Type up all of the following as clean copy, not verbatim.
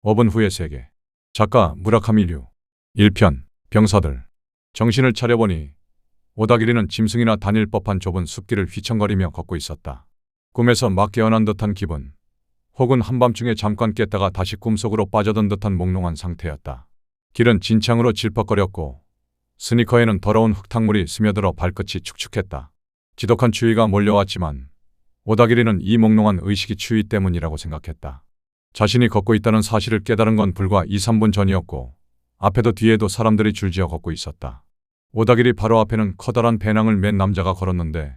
5분 후의 세계. 작가 무라카미류. 1편. 병사들. 정신을 차려보니 오다기리는 짐승이나 다닐 법한 좁은 숲길을 휘청거리며 걷고 있었다. 꿈에서 막 깨어난 듯한 기분, 혹은 한밤중에 잠깐 깼다가 다시 꿈속으로 빠져든 듯한 몽롱한 상태였다. 길은 진창으로 질퍽거렸고 스니커에는 더러운 흙탕물이 스며들어 발끝이 축축했다. 지독한 추위가 몰려왔지만 오다기리는 이 몽롱한 의식이 추위 때문이라고 생각했다. 자신이 걷고 있다는 사실을 깨달은 건 불과 2, 3분 전이었고 앞에도 뒤에도 사람들이 줄지어 걷고 있었다. 오다기리 바로 앞에는 커다란 배낭을 맨 남자가 걸었는데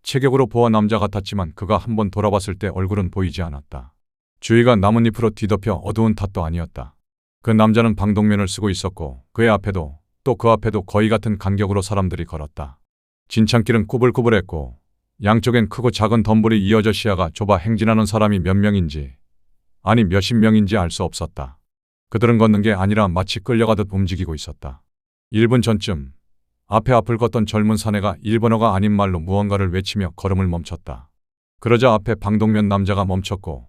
체격으로 보아 남자 같았지만 그가 한번 돌아봤을 때 얼굴은 보이지 않았다. 주위가 나뭇잎으로 뒤덮여 어두운 탓도 아니었다. 그 남자는 방독면을 쓰고 있었고 그의 앞에도 또 그 앞에도 거의 같은 간격으로 사람들이 걸었다. 진창길은 꾸불꾸불했고 양쪽엔 크고 작은 덤불이 이어져 시야가 좁아 행진하는 사람이 몇 명인지 아니 몇십 명인지 알 수 없었다. 그들은 걷는 게 아니라 마치 끌려가듯 움직이고 있었다. 1분 전쯤 앞에 앞을 걷던 젊은 사내가 일본어가 아닌 말로 무언가를 외치며 걸음을 멈췄다. 그러자 앞에 방독면 남자가 멈췄고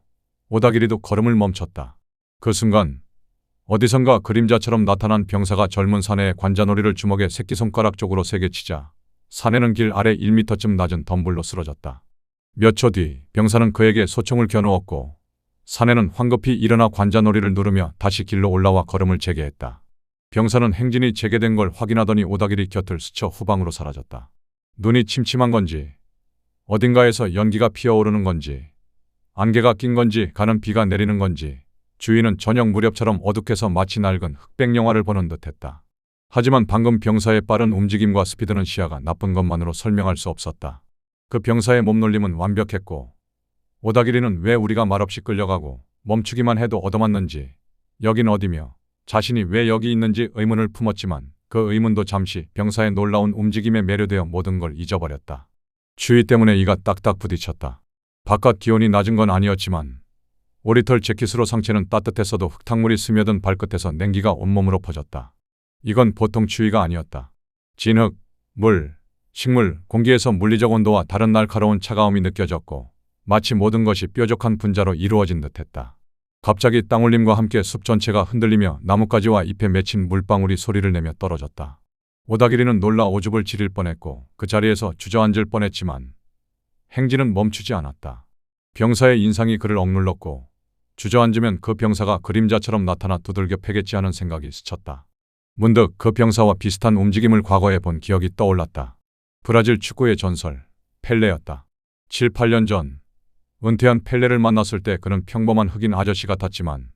오다기리도 걸음을 멈췄다. 그 순간 어디선가 그림자처럼 나타난 병사가 젊은 사내의 관자놀이를 주먹에 새끼손가락 쪽으로 세게 치자 사내는 길 아래 1미터쯤 낮은 덤불로 쓰러졌다. 몇 초 뒤 병사는 그에게 소총을 겨누었고 사내는 황급히 일어나 관자놀이를 누르며 다시 길로 올라와 걸음을 재개했다. 병사는 행진이 재개된 걸 확인하더니 오다기리 곁을 스쳐 후방으로 사라졌다. 눈이 침침한 건지 어딘가에서 연기가 피어오르는 건지 안개가 낀 건지 가는 비가 내리는 건지 주위는 저녁 무렵처럼 어둑해서 마치 낡은 흑백 영화를 보는 듯했다. 하지만 방금 병사의 빠른 움직임과 스피드는 시야가 나쁜 것만으로 설명할 수 없었다. 그 병사의 몸놀림은 완벽했고 오다기리는 왜 우리가 말없이 끌려가고 멈추기만 해도 얻어맞는지 여긴 어디며 자신이 왜 여기 있는지 의문을 품었지만 그 의문도 잠시 병사의 놀라운 움직임에 매료되어 모든 걸 잊어버렸다. 추위 때문에 이가 딱딱 부딪혔다. 바깥 기온이 낮은 건 아니었지만 오리털 재킷으로 상체는 따뜻했어도 흙탕물이 스며든 발끝에서 냉기가 온몸으로 퍼졌다. 이건 보통 추위가 아니었다. 진흙, 물, 식물, 공기에서 물리적 온도와 다른 날카로운 차가움이 느껴졌고 마치 모든 것이 뾰족한 분자로 이루어진 듯했다. 갑자기 땅울림과 함께 숲 전체가 흔들리며 나뭇가지와 잎에 맺힌 물방울이 소리를 내며 떨어졌다. 오다기리는 놀라 오줌을 지릴 뻔했고 그 자리에서 주저앉을 뻔했지만 행진은 멈추지 않았다. 병사의 인상이 그를 억눌렀고 주저앉으면 그 병사가 그림자처럼 나타나 두들겨 패겠지 하는 생각이 스쳤다. 문득 그 병사와 비슷한 움직임을 과거에 본 기억이 떠올랐다. 브라질 축구의 전설, 펠레였다. 7, 8년 전 은퇴한 펠레를 만났을 때 그는 평범한 흑인 아저씨 같았지만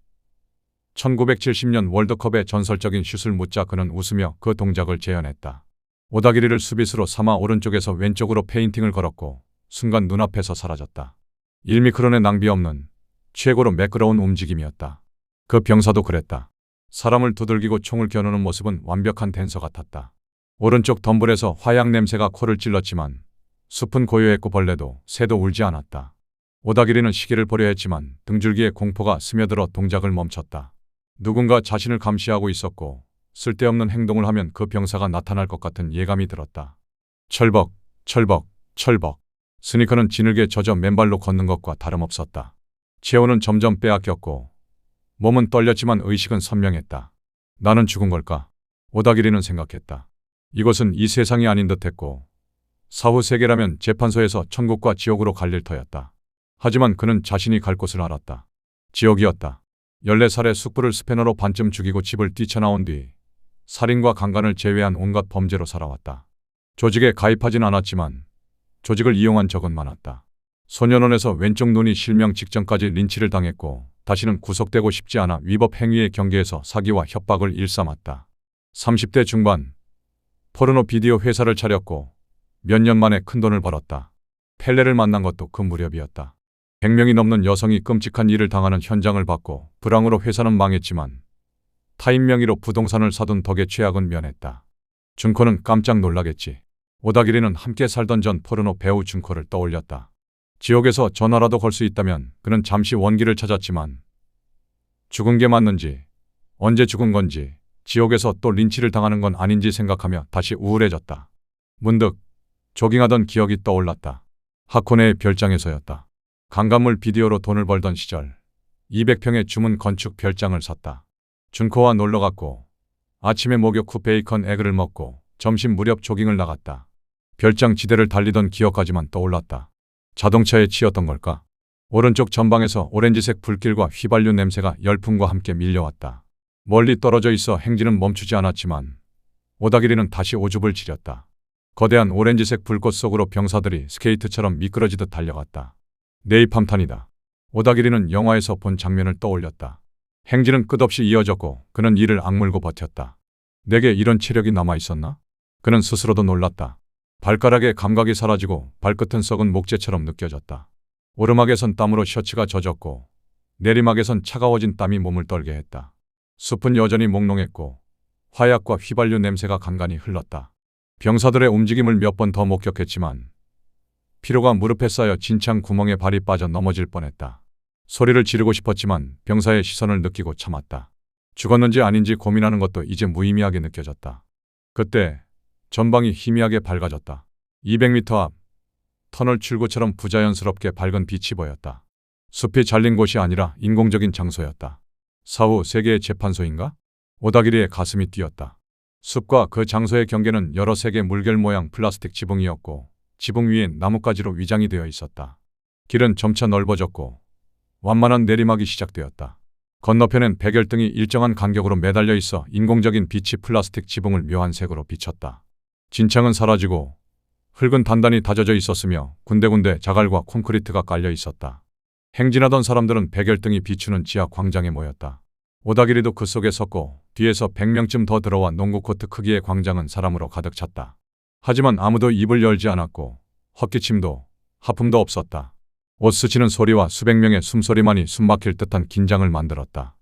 1970년 월드컵의 전설적인 슛을 묻자 그는 웃으며 그 동작을 재현했다. 오다기리를 수비수로 삼아 오른쪽에서 왼쪽으로 페인팅을 걸었고 순간 눈앞에서 사라졌다. 1미크론의 낭비 없는 최고로 매끄러운 움직임이었다. 그 병사도 그랬다. 사람을 두들기고 총을 겨누는 모습은 완벽한 댄서 같았다. 오른쪽 덤불에서 화약 냄새가 코를 찔렀지만 숲은 고요했고 벌레도 새도 울지 않았다. 오다기리는 시계를 보려 했지만 등줄기에 공포가 스며들어 동작을 멈췄다. 누군가 자신을 감시하고 있었고 쓸데없는 행동을 하면 그 병사가 나타날 것 같은 예감이 들었다. 철벅, 철벅, 철벅. 스니커는 진흙에 젖어 맨발로 걷는 것과 다름없었다. 체온은 점점 빼앗겼고 몸은 떨렸지만 의식은 선명했다. 나는 죽은 걸까? 오다기리는 생각했다. 이것은 이 세상이 아닌 듯했고 사후 세계라면 재판소에서 천국과 지옥으로 갈릴 터였다. 하지만 그는 자신이 갈 곳을 알았다. 지옥이었다. 14살에 숙부를 스패너로 반쯤 죽이고 집을 뛰쳐나온 뒤 살인과 강간을 제외한 온갖 범죄로 살아왔다. 조직에 가입하진 않았지만 조직을 이용한 적은 많았다. 소년원에서 왼쪽 눈이 실명 직전까지 린치를 당했고 다시는 구속되고 싶지 않아 위법 행위의 경계에서 사기와 협박을 일삼았다. 30대 중반 포르노 비디오 회사를 차렸고 몇 년 만에 큰돈을 벌었다. 펠레를 만난 것도 그 무렵이었다. 100명이 넘는 여성이 끔찍한 일을 당하는 현장을 봤고 불황으로 회사는 망했지만 타인 명의로 부동산을 사둔 덕에 최악은 면했다. 준코는 깜짝 놀라겠지. 오다기리는 함께 살던 전 포르노 배우 준코를 떠올렸다. 지옥에서 전화라도 걸 수 있다면 그는 잠시 원기를 찾았지만 죽은 게 맞는지 언제 죽은 건지 지옥에서 또 린치를 당하는 건 아닌지 생각하며 다시 우울해졌다. 문득 조깅하던 기억이 떠올랐다. 하코네의 별장에서였다. 강간물 비디오로 돈을 벌던 시절 200평의 주문 건축 별장을 샀다. 준코와 놀러 갔고 아침에 목욕 후 베이컨 에그를 먹고 점심 무렵 조깅을 나갔다. 별장 지대를 달리던 기억까지만 떠올랐다. 자동차에 치였던 걸까? 오른쪽 전방에서 오렌지색 불길과 휘발유 냄새가 열풍과 함께 밀려왔다. 멀리 떨어져 있어 행진은 멈추지 않았지만 오다기리는 다시 오줌을 지렸다. 거대한 오렌지색 불꽃 속으로 병사들이 스케이트처럼 미끄러지듯 달려갔다. 네이팜탄이다. 오다기리는 영화에서 본 장면을 떠올렸다. 행진은 끝없이 이어졌고 그는 이를 악물고 버텼다. 내게 이런 체력이 남아있었나? 그는 스스로도 놀랐다. 발가락의 감각이 사라지고 발끝은 썩은 목재처럼 느껴졌다. 오르막에선 땀으로 셔츠가 젖었고 내리막에선 차가워진 땀이 몸을 떨게 했다. 숲은 여전히 몽롱했고 화약과 휘발유 냄새가 간간히 흘렀다. 병사들의 움직임을 몇 번 더 목격했지만 피로가 무릎에 쌓여 진창 구멍에 발이 빠져 넘어질 뻔했다. 소리를 지르고 싶었지만 병사의 시선을 느끼고 참았다. 죽었는지 아닌지 고민하는 것도 이제 무의미하게 느껴졌다. 그때 전방이 희미하게 밝아졌다. 200m 앞 터널 출구처럼 부자연스럽게 밝은 빛이 보였다. 숲이 잘린 곳이 아니라 인공적인 장소였다. 사후 세계의 재판소인가? 오다기리의 가슴이 뛰었다. 숲과 그 장소의 경계는 여러 색의 물결 모양 플라스틱 지붕이었고 지붕 위엔 나뭇가지로 위장이 되어 있었다. 길은 점차 넓어졌고 완만한 내리막이 시작되었다. 건너편엔 백열등이 일정한 간격으로 매달려 있어 인공적인 빛이 플라스틱 지붕을 묘한 색으로 비쳤다. 진창은 사라지고 흙은 단단히 다져져 있었으며 군데군데 자갈과 콘크리트가 깔려 있었다. 행진하던 사람들은 백열등이 비추는 지하 광장에 모였다. 오다기리도 그 속에 섰고 뒤에서 100명쯤 더 들어와 농구코트 크기의 광장은 사람으로 가득 찼다. 하지만 아무도 입을 열지 않았고 헛기침도 하품도 없었다. 옷 스치는 소리와 수백 명의 숨소리만이 숨막힐 듯한 긴장을 만들었다.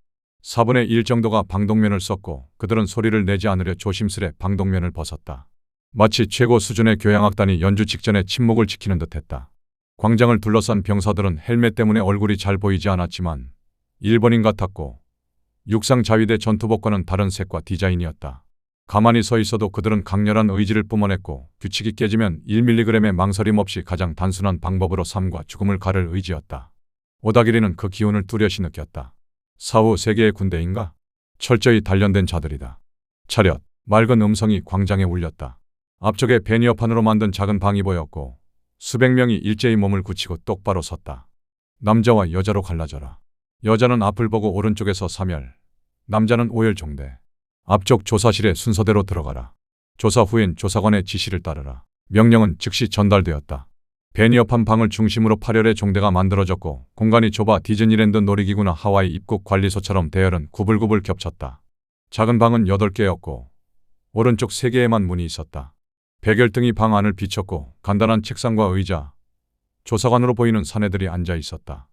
4분의 1 정도가 방독면을 썼고 그들은 소리를 내지 않으려 조심스레 방독면을 벗었다. 마치 최고 수준의 교향악단이 연주 직전에 침묵을 지키는 듯했다. 광장을 둘러싼 병사들은 헬멧 때문에 얼굴이 잘 보이지 않았지만 일본인 같았고 육상 자위대 전투복과는 다른 색과 디자인이었다. 가만히 서 있어도 그들은 강렬한 의지를 뿜어냈고 규칙이 깨지면 1mg의 망설임 없이 가장 단순한 방법으로 삶과 죽음을 가를 의지였다. 오다기리는 그 기운을 뚜렷이 느꼈다. 사후 세계의 군대인가? 철저히 단련된 자들이다. 차렷! 맑은 음성이 광장에 울렸다. 앞쪽에 베니어판으로 만든 작은 방이 보였고 수백 명이 일제히 몸을 굳히고 똑바로 섰다. 남자와 여자로 갈라져라. 여자는 앞을 보고 오른쪽에서 사멸, 남자는 오열종대. 앞쪽 조사실에 순서대로 들어가라. 조사 후엔 조사관의 지시를 따르라. 명령은 즉시 전달되었다. 베니어판 방을 중심으로 8열의 종대가 만들어졌고 공간이 좁아 디즈니랜드 놀이기구나 하와이 입국 관리소처럼 대열은 구불구불 겹쳤다. 작은 방은 8개였고 오른쪽 3개에만 문이 있었다. 백열등이 방 안을 비췄고 간단한 책상과 의자, 조사관으로 보이는 사내들이 앉아 있었다.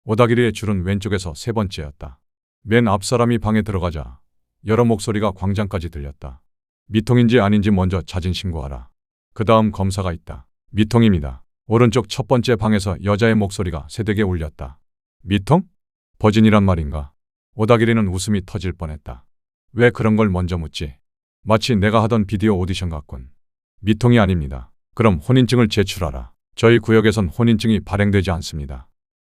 오다기리의 줄은 왼쪽에서 3번째였다. 맨 앞 사람이 방에 들어가자 여러 목소리가 광장까지 들렸다. 미통인지 아닌지 먼저 자진 신고하라. 그 다음 검사가 있다. 미통입니다. 오른쪽 첫 번째 방에서 여자의 목소리가 세되게 울렸다. 미통? 버진이란 말인가? 오다기리는 웃음이 터질 뻔했다. 왜 그런 걸 먼저 묻지? 마치 내가 하던 비디오 오디션 같군. 미통이 아닙니다. 그럼 혼인증을 제출하라. 저희 구역에선 혼인증이 발행되지 않습니다.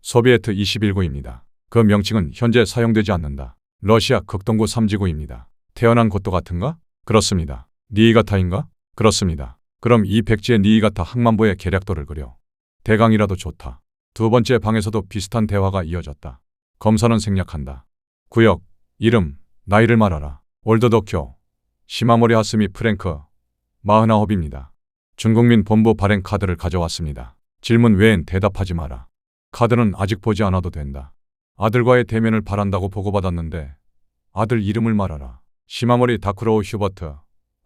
소비에트 21구입니다. 그 명칭은 현재 사용되지 않는다. 러시아 극동구 3지구입니다. 태어난 곳도 같은가? 그렇습니다. 니이가타인가? 그렇습니다. 그럼 이 백지의 니이가타 항만부의 계략도를 그려. 대강이라도 좋다. 두 번째 방에서도 비슷한 대화가 이어졌다. 검사는 생략한다. 구역, 이름, 나이를 말하라. 올드도쿄, 시마모리 하스미 프랭크, 49입니다. 준국민 본부 발행 카드를 가져왔습니다. 질문 외엔 대답하지 마라. 카드는 아직 보지 않아도 된다. 아들과의 대면을 바란다고 보고받았는데 아들 이름을 말하라. 시마모리 다쿠로우 휴버트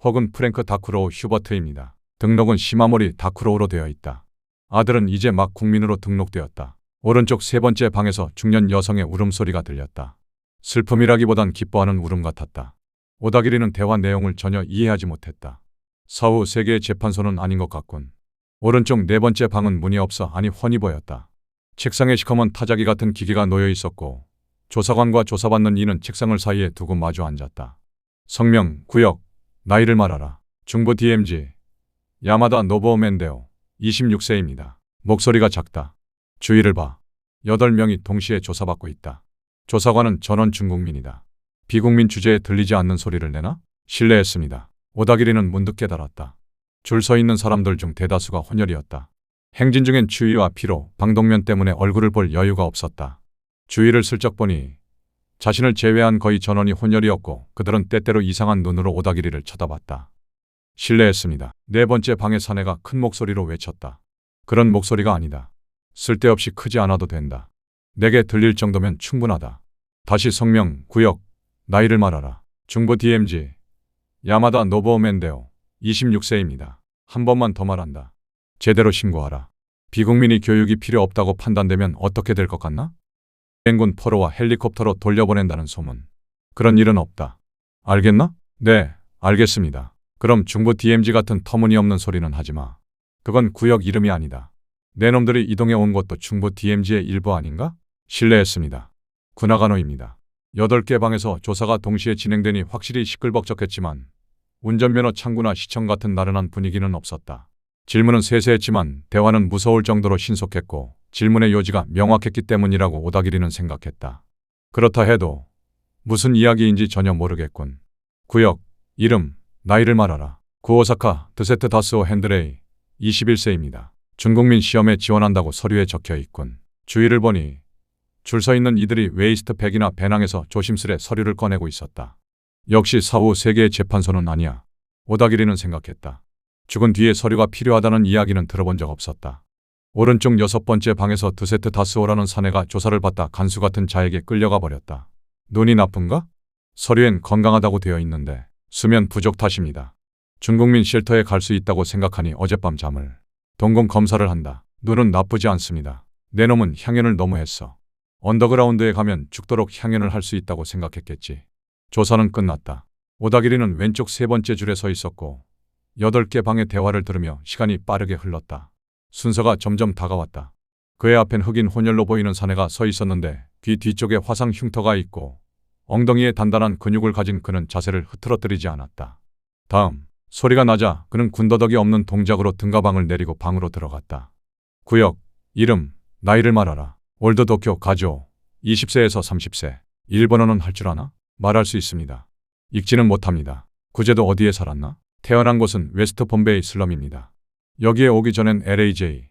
혹은 프랭크 다쿠로우 휴버트입니다. 등록은 시마모리 다쿠로우로 되어 있다. 아들은 이제 막 국민으로 등록되었다. 오른쪽 3번째 방에서 중년 여성의 울음소리가 들렸다. 슬픔이라기보단 기뻐하는 울음 같았다. 오다기리는 대화 내용을 전혀 이해하지 못했다. 사후 세계의 재판소는 아닌 것 같군. 오른쪽 4번째 방은 문이 없어 아니 훤히 보였다. 책상에 시커먼 타자기 같은 기계가 놓여 있었고 조사관과 조사받는 이는 책상을 사이에 두고 마주 앉았다. 성명, 구역, 나이를 말하라. 중부 DMZ, 야마다 노부오 맨데오, 26세입니다. 목소리가 작다. 주위를 봐. 8명이 동시에 조사받고 있다. 조사관은 전원 중국민이다. 비국민 주제에 들리지 않는 소리를 내나? 실례했습니다. 오다기리는 문득 깨달았다. 줄 서 있는 사람들 중 대다수가 혼혈이었다. 행진 중엔 추위와 피로, 방독면 때문에 얼굴을 볼 여유가 없었다. 주위를 슬쩍 보니 자신을 제외한 거의 전원이 혼혈이었고 그들은 때때로 이상한 눈으로 오다기리를 쳐다봤다. 실례했습니다. 네 번째 방의 사내가 큰 목소리로 외쳤다. 그런 목소리가 아니다. 쓸데없이 크지 않아도 된다. 내게 들릴 정도면 충분하다. 다시 성명, 구역, 나이를 말하라. 중부 DMZ, 야마다 노보멘데오, 26세입니다. 한 번만 더 말한다. 제대로 신고하라. 비국민이 교육이 필요 없다고 판단되면 어떻게 될 것 같나? 비행군 포로와 헬리콥터로 돌려보낸다는 소문. 그런 일은 없다. 알겠나? 네, 알겠습니다. 그럼 중부 DMZ 같은 터무니없는 소리는 하지 마. 그건 구역 이름이 아니다. 내 놈들이 이동해 온 것도 중부 DMZ의 일부 아닌가? 실례했습니다. 구나가노입니다. 8개 방에서 조사가 동시에 진행되니 확실히 시끌벅적했지만 운전면허 창구나 시청 같은 나른한 분위기는 없었다. 질문은 세세했지만 대화는 무서울 정도로 신속했고 질문의 요지가 명확했기 때문이라고 오다기리는 생각했다. 그렇다 해도 무슨 이야기인지 전혀 모르겠군. 구역, 이름, 나이를 말하라. 구오사카 드세트 다스오 핸드레이, 21세입니다. 중국민 시험에 지원한다고 서류에 적혀 있군. 주위를 보니 줄 서 있는 이들이 웨이스트 백이나 배낭에서 조심스레 서류를 꺼내고 있었다. 역시 사후 세계의 재판소는 아니야. 오다기리는 생각했다. 죽은 뒤에 서류가 필요하다는 이야기는 들어본 적 없었다. 오른쪽 6번째 방에서 드세트 다스오라는 사내가 조사를 받다 간수 같은 자에게 끌려가 버렸다. 눈이 나쁜가? 서류엔 건강하다고 되어 있는데 수면 부족 탓입니다. 중국민 쉘터에 갈 수 있다고 생각하니 어젯밤 잠을. 동공 검사를 한다. 눈은 나쁘지 않습니다. 내 놈은 향연을 너무 했어. 언더그라운드에 가면 죽도록 향연을 할 수 있다고 생각했겠지. 조사는 끝났다. 오다기리는 왼쪽 3번째 줄에 서 있었고 8개 방의 대화를 들으며 시간이 빠르게 흘렀다. 순서가 점점 다가왔다. 그의 앞엔 흑인 혼혈로 보이는 사내가 서 있었는데 귀 뒤쪽에 화상 흉터가 있고 엉덩이에 단단한 근육을 가진 그는 자세를 흐트러뜨리지 않았다. 다음, 소리가 나자 그는 군더더기 없는 동작으로 등가방을 내리고 방으로 들어갔다. 구역, 이름, 나이를 말하라. 올드 도쿄 가조, 20세에서 30세. 일본어는 할 줄 아나? 말할 수 있습니다. 읽지는 못합니다. 구제도 어디에 살았나? 태어난 곳은 웨스트 봄베이 슬럼입니다. 여기에 오기 전엔 LAJ,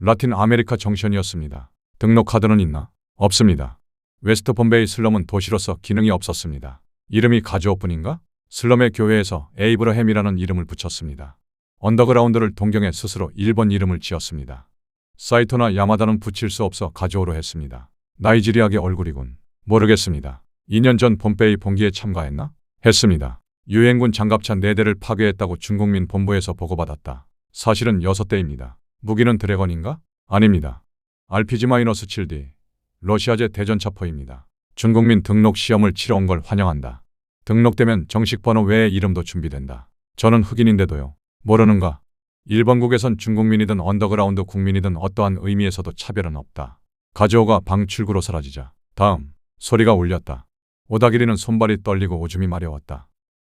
라틴 아메리카 정션이었습니다. 등록 카드는 있나? 없습니다. 웨스트 봄베이 슬럼은 도시로서 기능이 없었습니다. 이름이 가주오뿐인가? 슬럼의 교회에서 에이브러햄이라는 이름을 붙였습니다. 언더그라운드를 동경해 스스로 일본 이름을 지었습니다. 사이토나 야마다는 붙일 수 없어 가주오로 했습니다. 나이지리아계 얼굴이군. 모르겠습니다. 2년 전 봄베이 봉기에 참가했나? 했습니다. 유엔군 장갑차 4대를 파괴했다고 중국민 본부에서 보고받았다. 사실은 6대입니다. 무기는 드래건인가? 아닙니다. RPG-7D, 러시아제 대전차포입니다. 중국민 등록 시험을 치러 온 걸 환영한다. 등록되면 정식 번호 외에 이름도 준비된다. 저는 흑인인데도요. 모르는가? 일본국에선 중국민이든 언더그라운드 국민이든 어떠한 의미에서도 차별은 없다. 가즈오가 방 출구로 사라지자 다음 소리가 울렸다. 오다기리는 손발이 떨리고 오줌이 마려웠다.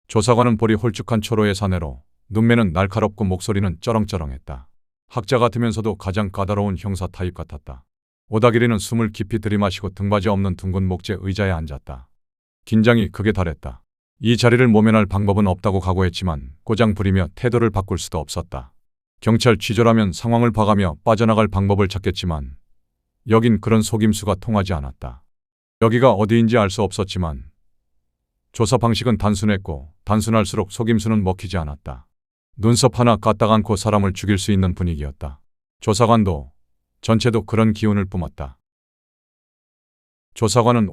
조사관은 볼이 홀쭉한 초로의 사내로 눈매는 날카롭고 목소리는 쩌렁쩌렁했다. 학자 같으면서도 가장 까다로운 형사 타입 같았다. 오다기리는 숨을 깊이 들이마시고 등받이 없는 둥근 목재 의자에 앉았다. 긴장이 극에 달했다. 이 자리를 모면할 방법은 없다고 각오했지만 꼬장 부리며 태도를 바꿀 수도 없었다. 경찰 취조라면 상황을 봐가며 빠져나갈 방법을 찾겠지만 여긴 그런 속임수가 통하지 않았다. 여기가 어디인지 알 수 없었지만 조사 방식은 단순했고 단순할수록 속임수는 먹히지 않았다. 눈썹 하나 까딱 않고 사람을 죽일 수 있는 분위기였다. 조사관도 전체도 그런 기운을 뿜었다. 조사관은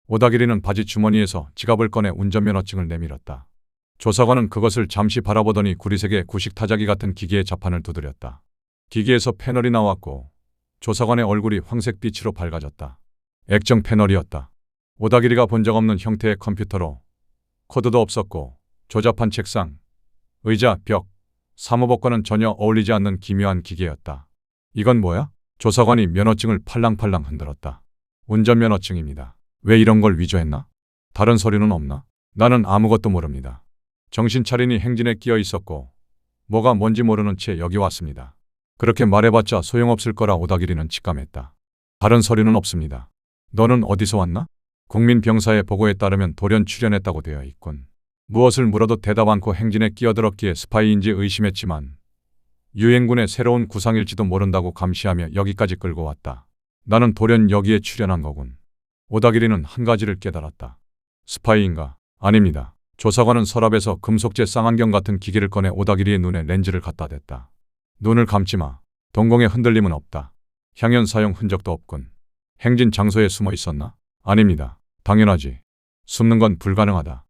오다기리는 바지 주머니에서 지갑을 꺼내 운전면허증을 내밀었다. 조사관은 그것을 잠시 바라보더니 구리색의 구식 타자기 같은 기계의 자판을 두드렸다. 기계에서 패널이 나왔고 조사관의 얼굴이 황색빛으로 밝아졌다. 액정 패널이었다. 오다기리가 본 적 없는 형태의 컴퓨터로 코드도 없었고 조잡한 책상, 의자, 벽, 사무복과는 전혀 어울리지 않는 기묘한 기계였다. 이건 뭐야? 조사관이 면허증을 팔랑팔랑 흔들었다. 운전면허증입니다. 왜 이런 걸 위조했나? 다른 서류는 없나? 나는 아무것도 모릅니다. 정신 차리니 행진에 끼어 있었고 뭐가 뭔지 모르는 채 여기 왔습니다. 그렇게 말해봤자 소용없을 거라 오다기리는 직감했다. 다른 서류는 없습니다. 너는 어디서 왔나? 국민병사의 보고에 따르면 돌연 출연했다고 되어 있군. 무엇을 물어도 대답 않고 행진에 끼어들었기에 스파이인지 의심했지만 유엔군의 새로운 구상일지도 모른다고 감시하며 여기까지 끌고 왔다. 나는 돌연 여기에 출연한 거군. 오다기리는 한 가지를 깨달았다. 스파이인가? 아닙니다. 조사관은 서랍에서 금속재 쌍안경 같은 기계를 꺼내 오다기리의 눈에 렌즈를 갖다 댔다. 눈을 감지 마. 동공의 흔들림은 없다. 향연 사용 흔적도 없군. 행진 장소에 숨어 있었나? 아닙니다. 당연하지. 숨는 건 불가능하다.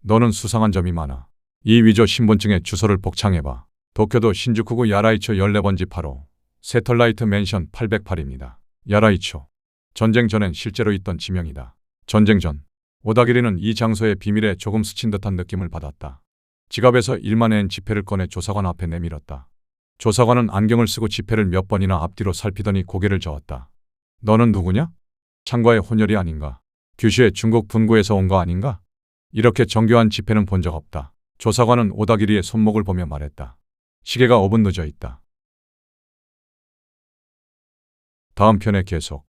너는 수상한 점이 많아. 이 위조 신분증에 주소를 복창해봐. 도쿄도 신주쿠구 야라이초 14번지 8호. 세털라이트 맨션 808입니다. 야라이초. 전쟁 전엔 실제로 있던 지명이다. 전쟁 전. 오다기리는 이 장소의 비밀에 조금 스친 듯한 느낌을 받았다. 지갑에서 1만엔 지폐를 꺼내 조사관 앞에 내밀었다. 조사관은 안경을 쓰고 지폐를 몇 번이나 앞뒤로 살피더니 고개를 저었다. 너는 누구냐? 창과의 혼혈이 아닌가? 규슈의 중국 분구에서 온 거 아닌가? 이렇게 정교한 지폐는 본 적 없다. 조사관은 오다기리의 손목을 보며 말했다. 시계가 5분 늦어 있다. 다음 편에 계속.